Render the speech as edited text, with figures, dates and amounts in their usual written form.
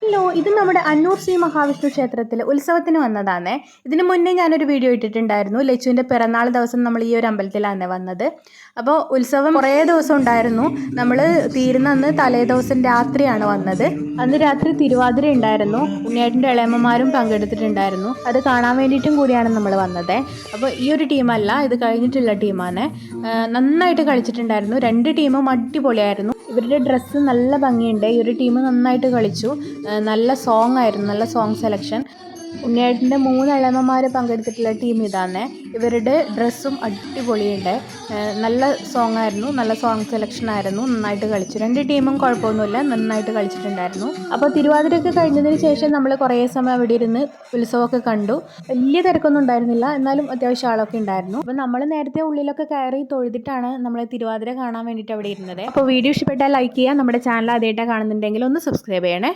Hello, ഇത് നമ്മുടെ അന്നൂർ ശ്രീ മഹാവിഷ്ണു ക്ഷേത്രത്തിൽ ഉത്സവത്തിന് വന്നതാണേ. ഇതിന് മുന്നേ ഞാനൊരു വീഡിയോ ഇട്ടിട്ടുണ്ടായിരുന്നു. ലച്ചുവിൻ്റെ പിറന്നാൾ ദിവസം നമ്മൾ ഈ ഒരു അമ്പലത്തിലാണ് വന്നത്. അപ്പോൾ ഉത്സവം കുറേ ദിവസം ഉണ്ടായിരുന്നു. നമ്മൾ തീരുന്ന അന്ന് തലേ ദിവസം രാത്രിയാണ് വന്നത്. അന്ന് രാത്രി തിരുവാതിര ഉണ്ടായിരുന്നു. ഉണ്ണിയേട്ടൻ്റെ ഇളയമ്മമാരും പങ്കെടുത്തിട്ടുണ്ടായിരുന്നു. അത് കാണാൻ വേണ്ടിയിട്ടും കൂടിയാണ് നമ്മൾ വന്നത്. അപ്പോൾ ഈ ഒരു ടീമല്ല, ഇത് കഴിഞ്ഞിട്ടുള്ള ടീമാണ്. നന്നായിട്ട് കളിച്ചിട്ടുണ്ടായിരുന്നു. രണ്ട് ടീമും അടിപൊളിയായിരുന്നു. ഇവരുടെ ഡ്രസ്സ് നല്ല ഭംഗിയുണ്ട്. ഈ ഒരു ടീം നന്നായിട്ട് കളിച്ചു. നല്ല സോങ് ആയിരുന്നു, നല്ല സോങ് സെലക്ഷൻ. ഉണ്ണിയേട്ടൻ്റെ 3 ഇളയമ്മമാർ പങ്കെടുത്തിട്ടുള്ള ടീം ഇതാണ്. ഇവരുടെ ഡ്രസ്സും അടിപൊളിയുണ്ട്. നല്ല സോങ് ആയിരുന്നു, നല്ല സോങ് സെലക്ഷൻ ആയിരുന്നു. നന്നായിട്ട് കളിച്ചു. രണ്ട് ടീമും കുഴപ്പമൊന്നുമില്ല, നന്നായിട്ട് കളിച്ചിട്ടുണ്ടായിരുന്നു. അപ്പോൾ തിരുവാതിരയൊക്കെ കഴിഞ്ഞതിന് ശേഷം നമ്മൾ കുറേ സമയം അവിടെ ഇരുന്ന് ഉത്സവമൊക്കെ കണ്ടു. വലിയ തിരക്കൊന്നും ഉണ്ടായിരുന്നില്ല, എന്നാലും അത്യാവശ്യം ആളൊക്കെ ഉണ്ടായിരുന്നു. അപ്പോൾ നമ്മൾ നേരത്തെ ഉള്ളിലൊക്കെ കയറി തൊഴുതിട്ടാണ് നമ്മൾ തിരുവാതിര കാണാൻ വേണ്ടിയിട്ട് അവിടെ ഇരുന്നത്. അപ്പോൾ വീഡിയോ ഇഷ്ടപ്പെട്ടാൽ ലൈക്ക് ചെയ്യുക. നമ്മുടെ ചാനൽ ആദ്യമായിട്ടാണ് കാണുന്നുണ്ടെങ്കിൽ ഒന്ന് സബ്സ്ക്രൈബ് ചെയ്യണേ.